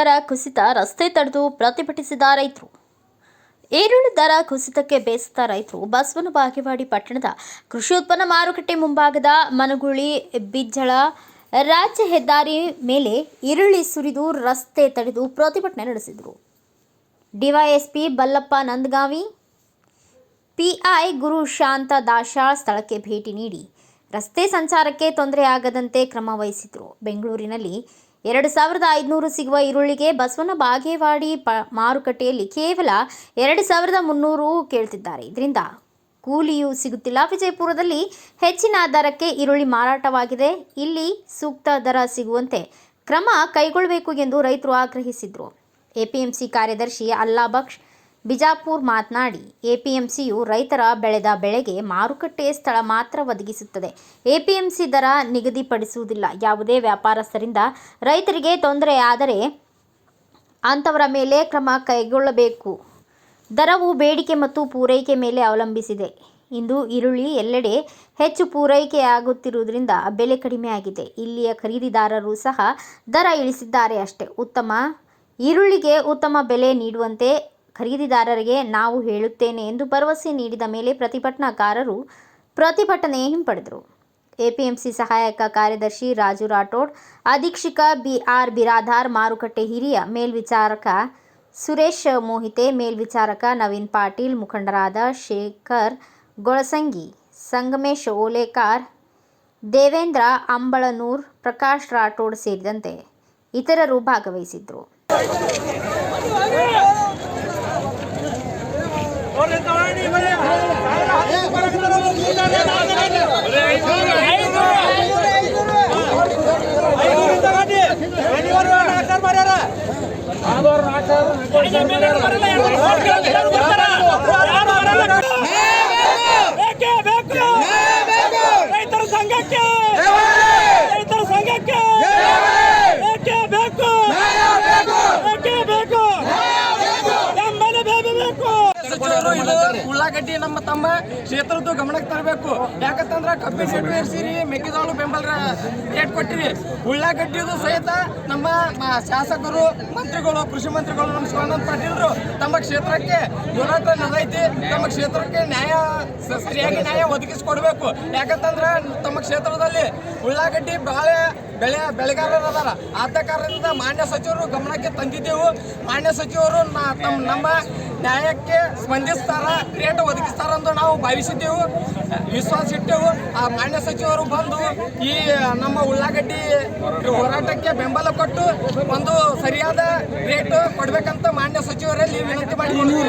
ದರ ಕುಸಿತ ರಸ್ತೆ ತಡೆದು ಪ್ರತಿಭಟಿಸಿದ ರೈತರು. ಈರುಳ್ಳಿ ದರ ಕುಸಿತಕ್ಕೆ ಬೇಸತ್ತ ರೈತರು ಬಸವನ ಬಾಗೇವಾಡಿ ಪಟ್ಟಣದ ಕೃಷಿ ಉತ್ಪನ್ನ ಮಾರುಕಟ್ಟೆ ಮುಂಭಾಗದ ಮನಗುಳಿ ಬಿಜ್ಜಳ ರಾಜ್ಯ ಹೆದ್ದಾರಿ ಮೇಲೆ ಈರುಳ್ಳಿ ಸುರಿದು ರಸ್ತೆ ತಡೆದು ಪ್ರತಿಭಟನೆ ನಡೆಸಿದರು. ಡಿವೈಎಸ್ಪಿ ಬಲ್ಲಪ್ಪ ನಂದಗಾವಿ, ಪಿಐ ಗುರು ಶಾಂತ ದಾಶಾಳ್ ಸ್ಥಳಕ್ಕೆ ಭೇಟಿ ನೀಡಿ ರಸ್ತೆ ಸಂಚಾರಕ್ಕೆ ತೊಂದರೆಯಾಗದಂತೆ ಕ್ರಮ ವಹಿಸಿದರು. ಬೆಂಗಳೂರಿನಲ್ಲಿ 2500 ಸಿಗುವ ಈರುಳ್ಳಿಗೆ ಬಸವನ ಬಾಗೇವಾಡಿ ಮಾರುಕಟ್ಟೆಯಲ್ಲಿ ಕೇವಲ 2300 ಕೇಳ್ತಿದ್ದಾರೆ. ಇದರಿಂದ ಕೂಲಿಯೂ ಸಿಗುತ್ತಿಲ್ಲ. ವಿಜಯಪುರದಲ್ಲಿ ಹೆಚ್ಚಿನ ದರಕ್ಕೆ ಈರುಳ್ಳಿ ಮಾರಾಟವಾಗಿದೆ. ಇಲ್ಲಿ ಸೂಕ್ತ ದರ ಸಿಗುವಂತೆ ಕ್ರಮ ಕೈಗೊಳ್ಳಬೇಕು ಎಂದು ರೈತರು ಆಗ್ರಹಿಸಿದರು. ಎಪಿಎಂಸಿ ಕಾರ್ಯದರ್ಶಿ ಅಲ್ಲಾಬಕ್ಷ್ ಬಿಜಾಪುರ್ ಮಾತನಾಡಿ, ಎಪಿಎಂಸಿಯು ರೈತರ ಬೆಳೆದ ಬೆಳೆಗೆ ಮಾರುಕಟ್ಟೆ ಸ್ಥಳ ಮಾತ್ರ ಒದಗಿಸುತ್ತದೆ. ಎಪಿಎಂಸಿ ದರ ನಿಗದಿಪಡಿಸುವುದಿಲ್ಲ. ಯಾವುದೇ ವ್ಯಾಪಾರಸ್ಥರಿಂದ ರೈತರಿಗೆ ತೊಂದರೆಯಾದರೆ ಅಂಥವರ ಮೇಲೆ ಕ್ರಮ ಕೈಗೊಳ್ಳಬೇಕು. ದರವು ಬೇಡಿಕೆ ಮತ್ತು ಪೂರೈಕೆ ಮೇಲೆ ಅವಲಂಬಿಸಿದೆ. ಇಂದು ಈರುಳ್ಳಿ ಎಲ್ಲೆಡೆ ಹೆಚ್ಚು ಪೂರೈಕೆಯಾಗುತ್ತಿರುವುದರಿಂದ ಬೆಲೆ ಕಡಿಮೆಯಾಗಿದೆ. ಇಲ್ಲಿಯ ಖರೀದಿದಾರರು ಸಹ ದರ ಇಳಿಸಿದ್ದಾರೆ ಅಷ್ಟೇ. ಈರುಳ್ಳಿಗೆ ಉತ್ತಮ ಬೆಲೆ ನೀಡುವಂತೆ ಖರೀದಿದಾರರಿಗೆ ನಾವು ಹೇಳುತ್ತೇನೆ ಎಂದು ಭರವಸೆ ನೀಡಿದ ಮೇಲೆ ಪ್ರತಿಭಟನಾಕಾರರು ಪ್ರತಿಭಟನೆ ಹಿಂಪಡೆದರು. ಎಪಿಎಂಸಿ ಸಹಾಯಕ ಕಾರ್ಯದರ್ಶಿ ರಾಜು ರಾಠೋಡ್, ಅಧೀಕ್ಷಕ ಬಿಆರ್ ಬಿರಾದಾರ್, ಮಾರುಕಟ್ಟೆ ಹಿರಿಯ ಮೇಲ್ವಿಚಾರಕ ಸುರೇಶ್ ಮೋಹಿತೆ, ಮೇಲ್ವಿಚಾರಕ ನವೀನ್ ಪಾಟೀಲ್, ಮುಖಂಡರಾದ ಶೇಖರ್ ಗೊಳಸಂಗಿ, ಸಂಗಮೇಶ್ ಓಲೇಕಾರ್, ದೇವೇಂದ್ರ ಅಂಬಳನೂರ್, ಪ್ರಕಾಶ್ ರಾಠೋಡ್ ಸೇರಿದಂತೆ ಇತರರು ಭಾಗವಹಿಸಿದ್ದರು. ರೈತರ ಸಂಘಕ್ಕೆ ಉಳ್ಳಾಗಡ್ಡಿ ನಮ್ಮ ತಮ್ಮ ಕ್ಷೇತ್ರದ್ದು ಗಮನಕ್ಕೆ ತರಬೇಕು. ಯಾಕಂತಂದ್ರೆ ಕಬ್ಬಿನ ರೇಟ್ ಏರಿಸಿರಿ, ಮೆಕ್ಕೆಜೋಳ ಬೆಂಬಲ ರೇಟ್ ಕೊಟ್ಟಿರಿ. ಉಳ್ಳಾಗಡ್ಡಿದು ಸಹಿತ ನಮ್ಮ ಶಾಸಕರು, ಮಂತ್ರಿಗಳು, ಕೃಷಿ ಮಂತ್ರಿಗಳು, ನಮ್ಮ ಶಿವಾನಂದ ಪಾಟೀಲ್ರು ತಮ್ಮ ಕ್ಷೇತ್ರಕ್ಕೆ ಹೋರಾಟ ನಡೆದೈತಿ. ತಮ್ಮ ಕ್ಷೇತ್ರಕ್ಕೆ ಸರಿಯಾಗಿ ನ್ಯಾಯ ಒದಗಿಸಿಕೊಡ್ಬೇಕು. ಯಾಕಂತಂದ್ರೆ ತಮ್ಮ ಕ್ಷೇತ್ರದಲ್ಲಿ ಉಳ್ಳಾಗಡ್ಡಿ ಬೆಳೆಗಾರರದಾರ. ಆದ ಕಾರಣದಿಂದ ಮಾನ್ಯ ಸಚಿವರು ಗಮನಕ್ಕೆ ತಂದಿದ್ದೆವು. ಮಾನ್ಯ ಸಚಿವರು ನಮ್ಮ ನ್ಯಾಯಕ್ಕೆ ಸ್ಪಂದಿಸ್ತಾರ, ರೇಟ್ ಒದಗಿಸ್ತಾರಂದು ನಾವು ಭಾವಿಸಿದ್ದೆವು, ವಿಶ್ವಾಸ ಇಟ್ಟೆವು. ಆ ಮಾನ್ಯ ಸಚಿವರು ಬಂದು ಈ ನಮ್ಮ ಉಳ್ಳಾಗಡ್ಡಿ ಹೋರಾಟಕ್ಕೆ ಬೆಂಬಲ ಕೊಟ್ಟು ಒಂದು ಸರಿಯಾದ ರೇಟ್ ಕೊಡ್ಬೇಕಂತ ಮಾನ್ಯ ಸಚಿವರಲ್ಲಿ ವಿನಂತಿ ಮಾಡಿದ್ದೀವಿ.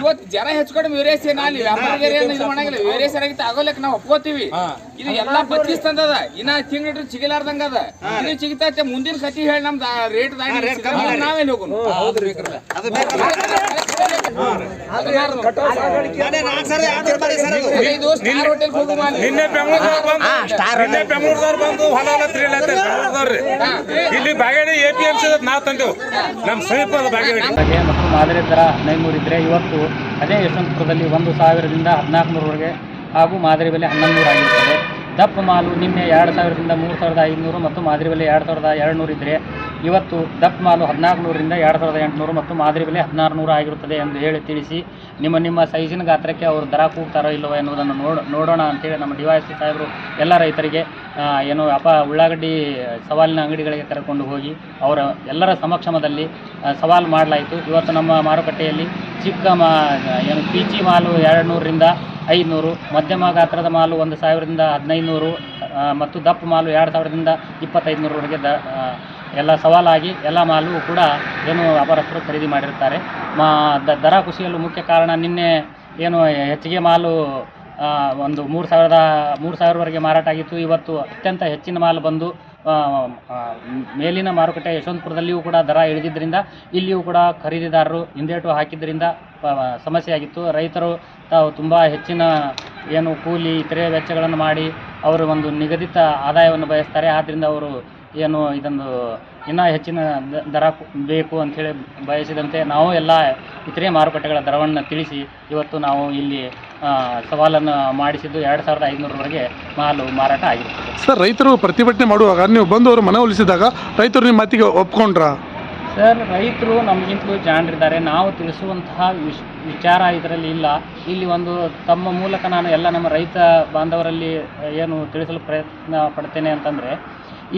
ಇವತ್ತು ಜನ ಹೆಚ್ಚು ವೇರಿಯೇಷನ್ ಏನಾಗಲಿ ವ್ಯಾಪಾರಿಗರ ಇದು ಮಾಡಂಗಿಲ್ಲ. ವೇರಿಯೇಷನ್ ಆಗಿತ್ತು ಆಗೋಲಕ್ ನಾವು ಒಪ್ಕೋತೀವಿ. ಇದು ಎಲ್ಲಾ ಬದ್ಲಿಸ್ತಂದದ. ಇನ್ನ ತಿಂಗಳು ಸಿಗಲಾರ್ದಂಗ ಅದ. ಇದು ಸಿಗ್ತೈತೆ ಮುಂದಿನ ಕತಿ ಹೇಳಿ ನಮ್ದು ರೇಟ್ ನಾವೇನು ಹೋಗೋಣ. ನಿನ್ನೆ ಬೆಂಗಳೂರದವ್ರು ಬಂದು ಹೊಲ ಇಲ್ಲಿ ಬಾಗೇಡಿ ಎಪಿಎಂಸಿ ನಾವು ತಂದೆವು. ನಮ್ಮ ಸಮೀಪದ ಬಾಗೇಡಿ ಮತ್ತು ಮಾದರಿ ದರ 1500 ಇದ್ದರೆ ಇವತ್ತು ಅದೇ ಯಶವಂತಪುರದಲ್ಲಿ 1000ದಿಂದ 1400ವರೆಗೆ ಹಾಗೂ ಮಾದರಿ ಬೆಲೆ 1100 ಆಗಿರುತ್ತದೆ. ದಪ್ಪ ಮಾಲು ನಿನ್ನೆ 2000ದಿಂದ 3500 ಮತ್ತು ಮಾದರಿ ಬೆಲೆ 2200 ಇದ್ದರೆ ಇವತ್ತು ದಪ್ಪ ಮಾಲು 1400ರಿಂದ 2800 ಮತ್ತು ಮಾದರಿ ಬೆಲೆ 1600 ಆಗಿರುತ್ತದೆ ಎಂದು ಹೇಳಿ ತಿಳಿಸಿ, ನಿಮ್ಮ ಸೈಜಿನ ಗಾತ್ರಕ್ಕೆ ಅವರು ದರ ಕೂಗ್ತಾರೋ ಇಲ್ಲವೋ ಎನ್ನುವುದನ್ನು ನೋಡೋಣ ಅಂತೇಳಿ ನಮ್ಮ ಡಿವೈಎಸ್ಪಿ ಸಾಹೇಬರು ಎಲ್ಲ ರೈತರಿಗೆ ಉಳ್ಳಾಗಡ್ಡಿ ಸವಾಲಿನ ಅಂಗಡಿಗಳಿಗೆ ಕರೆಕೊಂಡು ಹೋಗಿ ಅವರ ಎಲ್ಲರ ಸಮಕ್ಷಮದಲ್ಲಿ ಸವಾಲು ಮಾಡಲಾಯಿತು. ಇವತ್ತು ನಮ್ಮ ಮಾರುಕಟ್ಟೆಯಲ್ಲಿ ಚಿಕ್ಕ ಪೀಚಿ ಮಾಲು 200ರಿಂದ 500, ಮಧ್ಯಮ ಗಾತ್ರದ ಮಾಲು 1000ರಿಂದ 1500 ಮತ್ತು ದಪ್ಪ ಮಾಲು 2000ರಿಂದ 2500ವರೆಗೆ ಎಲ್ಲ ಸವಾಲಾಗಿ ಎಲ್ಲ ಮಾಲು ಕೂಡ ವ್ಯಾಪಾರಸ್ಥರು ಖರೀದಿ ಮಾಡಿರ್ತಾರೆ. ದರ ಕುಸಿಯಲು ಮುಖ್ಯ ಕಾರಣ ನಿನ್ನೆ ಹೆಚ್ಚಿಗೆ ಮಾಲು ಒಂದು 3000ವರೆಗೆ ಮಾರಾಟ ಆಗಿತ್ತು. ಇವತ್ತು ಅತ್ಯಂತ ಹೆಚ್ಚಿನ ಮಾಲು ಬಂದು ಮೇಲಿನ ಮಾರುಕಟ್ಟೆ ಯಶವಂತಪುರದಲ್ಲಿಯೂ ಕೂಡ ದರ ಇಳಿದಿದ್ದರಿಂದ ಇಲ್ಲಿಯೂ ಕೂಡ ಖರೀದಿದಾರರು ಹಿಂದೇಟು ಹಾಕಿದ್ದರಿಂದ ಸಮಸ್ಯೆಯಾಗಿತ್ತು. ರೈತರು ತಾವು ತುಂಬ ಹೆಚ್ಚಿನ ಕೂಲಿ ಇತರೆ ವೆಚ್ಚಗಳನ್ನು ಮಾಡಿ ಅವರು ಒಂದು ನಿಗದಿತ ಆದಾಯವನ್ನು ಬಯಸ್ತಾರೆ. ಆದ್ದರಿಂದ ಅವರು ಇದೊಂದು ಇನ್ನೂ ಹೆಚ್ಚಿನ ದರ ಬೇಕು ಅಂಥೇಳಿ ಬಯಸಿದಂತೆ ನಾವು ಎಲ್ಲ ಇತರೆ ಮಾರುಕಟ್ಟೆಗಳ ದರವನ್ನು ತಿಳಿಸಿ ಇವತ್ತು ನಾವು ಇಲ್ಲಿ ಸವಾಲನ್ನು ಮಾಡಿಸಿದ್ದು 2500ವರೆಗೆ ಮಾಲು ಮಾರಾಟ ಆಗಿದೆ. ಸರ್, ರೈತರು ಪ್ರತಿಭಟನೆ ಮಾಡುವಾಗ ನೀವು ಬಂದು ಅವರು ಮನವೊಲಿಸಿದಾಗ ರೈತರು ನಿಮ್ಮ ಮಾತಿಗೆ ಒಪ್ಕೊಂಡ್ರಾ? ಸರ್, ರೈತರು ನಮಗಿಂತಲೂ ಜಾಣರಿದ್ದಾರೆ. ನಾವು ತಿಳಿಸುವಂತಹ ವಿಚಾರ ಇದರಲ್ಲಿ ಇಲ್ಲ. ಇಲ್ಲಿ ಒಂದು ತಮ್ಮ ಮೂಲಕ ನಾನು ಎಲ್ಲ ನಮ್ಮ ರೈತ ಬಾಂಧವರಲ್ಲಿ ಏನು ತಿಳಿಸಲು ಪ್ರಯತ್ನ ಪಡ್ತೇನೆ ಅಂತಂದರೆ,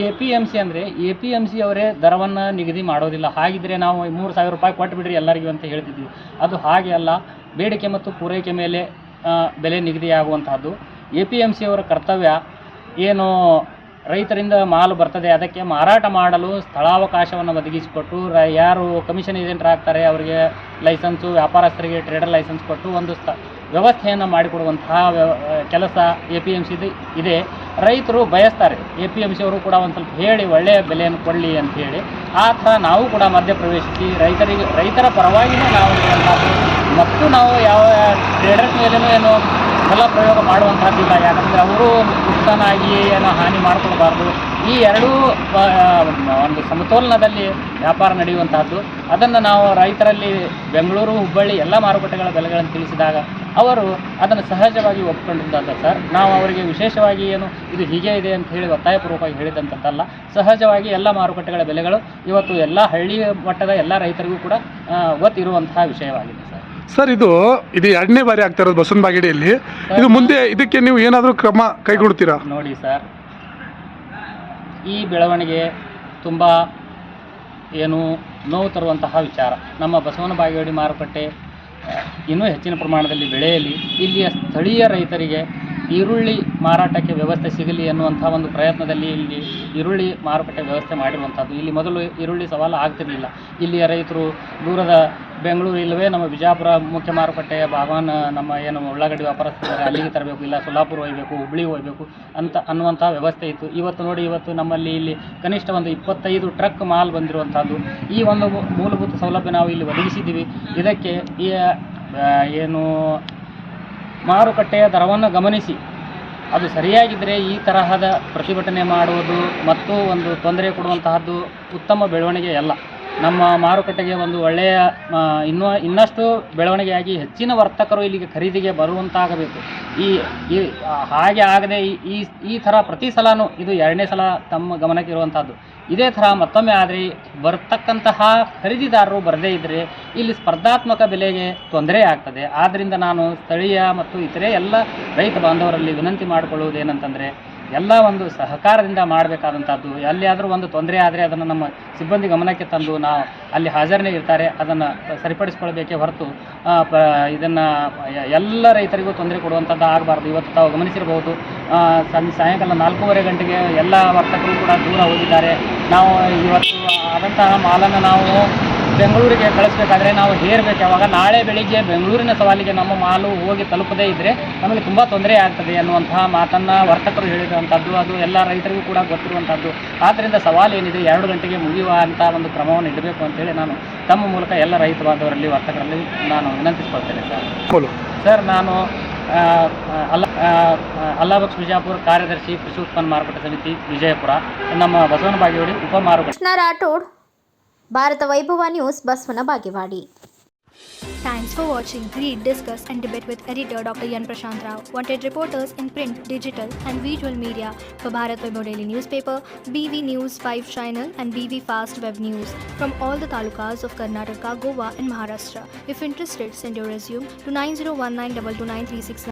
APMC ಅಂದರೆ APMC ಅವರೇ ದರವನ್ನು ನಿಗದಿ ಮಾಡೋದಿಲ್ಲ. ಹಾಗಿದ್ದರೆ ನಾವು 3000 ರೂಪಾಯಿ ಕೊಟ್ಟು ಬಿಡ್ರಿ ಎಲ್ಲರಿಗೂ ಅಂತ ಹೇಳ್ತಿದ್ವಿ. ಅದು ಹಾಗೆ ಅಲ್ಲ. ಬೇಡಿಕೆ ಮತ್ತು ಪೂರೈಕೆ ಮೇಲೆ ಬೆಲೆ ನಿಗದಿಯಾಗುವಂತಹದ್ದು. APMC ಅವರ ಕರ್ತವ್ಯ ಏನು, ರೈತರಿಂದ ಮಾಲು ಬರ್ತದೆ ಅದಕ್ಕೆ ಮಾರಾಟ ಮಾಡಲು ಸ್ಥಳಾವಕಾಶವನ್ನು ಒದಗಿಸಿಕೊಟ್ಟು ಯಾರು ಕಮಿಷನ್ ಏಜೆಂಟರ್ ಆಗ್ತಾರೆ ಅವರಿಗೆ ಲೈಸೆನ್ಸು, ವ್ಯಾಪಾರಸ್ಥರಿಗೆ ಟ್ರೇಡರ್ ಲೈಸೆನ್ಸ್ ಕೊಟ್ಟು ಒಂದು ವ್ಯವಸ್ಥೆಯನ್ನು ಮಾಡಿಕೊಡುವಂತಹ ಕೆಲಸ APMC ಇದೆ. ರೈತರು ಬಯಸ್ತಾರೆ APMC ಅವರು ಕೂಡ ಒಂದು ಸ್ವಲ್ಪ ಹೇಳಿ ಒಳ್ಳೆಯ ಬೆಲೆಯನ್ನು ಕೊಡಲಿ ಅಂತ ಹೇಳಿ. ಆ ಥರ ನಾವು ಕೂಡ ಮಧ್ಯಪ್ರವೇಶಿಸಿ ರೈತರ ಪರವಾಗಿಯೇ ನಾವು ಇರುವಂಥದ್ದು. ಮತ್ತು ನಾವು ಯಾವ ಟ್ರೇಡರ್ಸ್ ಮೇಲೇನೂ ಏನು ಬಲ ಪ್ರಯೋಗ ಮಾಡುವಂಥದ್ದಿಲ್ಲ. ಯಾಕಂದರೆ ಅವರು ನುಕ್ಸಾನಾಗಿ ಏನೋ ಹಾನಿ ಮಾಡಿಕೊಡಬಾರ್ದು. ಈ ಎರಡೂ ಒಂದು ಸಮತೋಲನದಲ್ಲಿ ವ್ಯಾಪಾರ ನಡೆಯುವಂತಹದ್ದು. ಅದನ್ನು ನಾವು ರೈತರಲ್ಲಿ ಬೆಂಗಳೂರು, ಹುಬ್ಬಳ್ಳಿ ಎಲ್ಲ ಮಾರುಕಟ್ಟೆಗಳ ಬೆಲೆಗಳನ್ನು ತಿಳಿಸಿದಾಗ ಅವರು ಅದನ್ನು ಸಹಜವಾಗಿ ಒಪ್ಕೊಂಡಿದ್ದಲ್ಲ ಸರ್. ನಾವು ಅವರಿಗೆ ವಿಶೇಷವಾಗಿ ಏನು ಇದು ಹೀಗೆ ಇದೆ ಅಂತ ಹೇಳಿ ಒತ್ತಾಯಪೂರ್ವಕವಾಗಿ ಹೇಳಿದಂಥದ್ದಲ್ಲ. ಸಹಜವಾಗಿ ಎಲ್ಲ ಮಾರುಕಟ್ಟೆಗಳ ಬೆಲೆಗಳು ಇವತ್ತು ಎಲ್ಲ ಹಳ್ಳಿ ಮಟ್ಟದ ಎಲ್ಲ ರೈತರಿಗೂ ಕೂಡ ಗೊತ್ತಿರುವಂತಹ ವಿಷಯವಾಗಿದೆ ಸರ್. ಸರ್, ಇದು 2ನೇ ಬಾರಿ ಆಗ್ತಾ ಇರೋದು ಬಸವನ ಬಾಗೇಡಿಯಲ್ಲಿ. ಇದು ಮುಂದೆ ಇದಕ್ಕೆ ನೀವು ಏನಾದರೂ ಕ್ರಮ ಕೈಗೊಳ್ತೀರಾ? ನೋಡಿ ಸರ್, ಈ ಬೆಳವಣಿಗೆ ತುಂಬ ಏನು ನೋವು ತರುವಂತಹ ವಿಚಾರ. ನಮ್ಮ ಬಸವನ ಬಾಗೇವಾಡಿ ಮಾರುಕಟ್ಟೆ ಇನ್ನೂ ಹೆಚ್ಚಿನ ಪ್ರಮಾಣದಲ್ಲಿ ಬೆಳೆಯಲಿ, ಇಲ್ಲಿಯ ಸ್ಥಳೀಯ ರೈತರಿಗೆ ಈರುಳ್ಳಿ ಮಾರಾಟಕ್ಕೆ ವ್ಯವಸ್ಥೆ ಸಿಗಲಿ ಅನ್ನುವಂಥ ಒಂದು ಪ್ರಯತ್ನದಲ್ಲಿ ಇಲ್ಲಿ ಈರುಳ್ಳಿ ಮಾರುಕಟ್ಟೆ ವ್ಯವಸ್ಥೆ ಮಾಡಿರುವಂಥದ್ದು. ಇಲ್ಲಿ ಮೊದಲು ಈರುಳ್ಳಿ ಸವಾಲು ಆಗ್ತಿರಲಿಲ್ಲ. ಇಲ್ಲಿಯ ರೈತರು ದೂರದ ಬೆಂಗಳೂರು ಇಲ್ಲವೇ ನಮ್ಮ ವಿಜಯಪುರ ಮುಖ್ಯ ಮಾರುಕಟ್ಟೆಯ ಭಾಗವನ್ನು ನಮ್ಮ ಏನು ಉಳ್ಳಾಗಡ್ಡಿ ವ್ಯಾಪಾರಸ್ಥರು ಅಲ್ಲಿಗೆ ತರಬೇಕು, ಇಲ್ಲ ಸೊಲ್ಲಾಪುರ ಹೋಗಬೇಕು, ಹುಬ್ಬಳ್ಳಿ ಹೋಗಬೇಕು ಅನ್ನುವಂಥ ವ್ಯವಸ್ಥೆ ಇತ್ತು. ಇವತ್ತು ನಮ್ಮಲ್ಲಿ ಇಲ್ಲಿ ಕನಿಷ್ಠ ಒಂದು 25 ಟ್ರಕ್ ಮಾಲ್ ಬಂದಿರುವಂಥದ್ದು. ಈ ಒಂದು ಮೂಲಭೂತ ಸೌಲಭ್ಯ ನಾವು ಇಲ್ಲಿ ಒದಗಿಸಿದ್ದೀವಿ. ಇದಕ್ಕೆ ಈ ಏನು ಮಾರುಕಟ್ಟೆಯ ದರವನ್ನು ಗಮನಿಸಿ ಅದು ಸರಿಯಾಗಿದ್ದರೆ ಈ ತರಹದ ಪ್ರತಿಭಟನೆ ಮಾಡುವುದು ಮತ್ತು ಒಂದು ತೊಂದರೆ ಕೊಡುವಂತಹದ್ದು ಉತ್ತಮ ಬೆಳವಣಿಗೆ ಅಲ್ಲ. ನಮ್ಮ ಮಾರುಕಟ್ಟೆಗೆ ಒಂದು ಒಳ್ಳೆಯ ಇನ್ನಷ್ಟು ಬೆಳವಣಿಗೆಯಾಗಿ ಹೆಚ್ಚಿನ ವರ್ತಕರು ಇಲ್ಲಿಗೆ ಖರೀದಿಗೆ ಬರುವಂತಾಗಬೇಕು. ಹಾಗೆ ಆಗದೆ ಈ ಥರ ಪ್ರತಿ ಸಲವೂ ಇದು 2ನೇ ಸಲ ತಮ್ಮ ಗಮನಕ್ಕೆ ಇರುವಂಥದ್ದು. ಇದೇ ಥರ ಮತ್ತೊಮ್ಮೆ ಆದರೆ ಬರ್ತಕ್ಕಂತಹ ಖರೀದಿದಾರರು ಬರದೇ ಇದ್ದರೆ ಇಲ್ಲಿ ಸ್ಪರ್ಧಾತ್ಮಕ ಬೆಲೆಗೆ ತೊಂದರೆ ಆಗ್ತದೆ. ಆದ್ದರಿಂದ ನಾನು ಸ್ಥಳೀಯ ಮತ್ತು ಇತರೆ ಎಲ್ಲ ರೈತ ಬಾಂಧವರಲ್ಲಿ ವಿನಂತಿ ಮಾಡಿಕೊಳ್ಳುವುದೇನಂತಂದರೆ, ಎಲ್ಲ ಒಂದು ಸಹಕಾರದಿಂದ ಮಾಡಬೇಕಾದಂಥದ್ದು. ಎಲ್ಲಿಯಾದರೂ ಒಂದು ತೊಂದರೆ ಆದರೆ ಅದನ್ನು ನಮ್ಮ ಸಿಬ್ಬಂದಿ ಗಮನಕ್ಕೆ ತಂದು ನಾವು ಅಲ್ಲಿ ಹಾಜರನೇ ಇರ್ತಾರೆ, ಅದನ್ನು ಸರಿಪಡಿಸ್ಕೊಳ್ಬೇಕೇ ಹೊರತು ಇದನ್ನು ಎಲ್ಲ ರೈತರಿಗೂ ತೊಂದರೆ ಕೊಡುವಂಥದ್ದು ಆಗಬಾರ್ದು. ಇವತ್ತು ತಾವು ಗಮನಿಸಿರಬಹುದು, ಸಾಯಂಕಾಲ 4:30 ಗಂಟೆಗೆ ಎಲ್ಲ ವರ್ತಕರು ಕೂಡ ದೂರ ಹೋಗಿದ್ದಾರೆ. ನಾವು ಇವತ್ತು ಆದಂತಹ ಮಾಲನ್ನು ನಾವು ಬೆಂಗಳೂರಿಗೆ ಕಳಿಸ್ಬೇಕಾದ್ರೆ ನಾವು ಹೇರಬೇಕು. ಯಾವಾಗ ನಾಳೆ ಬೆಳಿಗ್ಗೆ ಬೆಂಗಳೂರಿನ ಸವಾಲಿಗೆ ನಮ್ಮ ಮಾಲು ಹೋಗಿ ತಲುಪದೇ ಇದ್ದರೆ ನಮಗೆ ತುಂಬ ತೊಂದರೆ ಆಗ್ತದೆ ಅನ್ನುವಂತಹ ಮಾತನ್ನು ವರ್ತಕರು ಹೇಳಿರುವಂಥದ್ದು. ಅದು ಎಲ್ಲ ರೈತರಿಗೂ ಕೂಡ ಗೊತ್ತಿರುವಂಥದ್ದು. ಆದ್ದರಿಂದ ಸವಾಲು ಏನಿದೆ 2 ಗಂಟೆಗೆ ಮುಗಿಯುವ ಅಂತ ಒಂದು ಕ್ರಮವನ್ನು ಇಡಬೇಕು ಅಂತೇಳಿ ನಾನು ತಮ್ಮ ಮೂಲಕ ಎಲ್ಲ ರೈತ ಬಾಂಧವರಲ್ಲಿ ವರ್ತಕರಲ್ಲಿ ನಾನು ವಿನಂತಿಸ್ಕೊಳ್ತೇನೆ ಸರ್. ನಾನು ಅಲ್ಲಾಬಕ್ಷ್ ಬಿಜಾಪುರ ಕಾರ್ಯದರ್ಶಿ, ಕೃಷಿ ಉತ್ಪನ್ನ ಮಾರುಕಟ್ಟೆ ಸಮಿತಿ, ವಿಜಯಪುರ, ನಮ್ಮ ಬಸವನ ಬಾಗೇವಾಡಿ ಉಪ ಮಾರುಕಟ್ಟೆ. ಕೃಷ್ಣ ರಾಠೋಡ್, ಭಾರತ ವೈಭವ news, Basavana Bagewadi. Thanks for watching. Read, discuss and debate with editor Dr. Yan Prashant Rao. Wanted reporters in print, digital and visual media for Bharat Vaibhav Daily Newspaper, BV News 5 Channel and BV Fast Web News from all the talukas of Karnataka, Goa and Maharashtra. If interested, send your resume to 9019229369.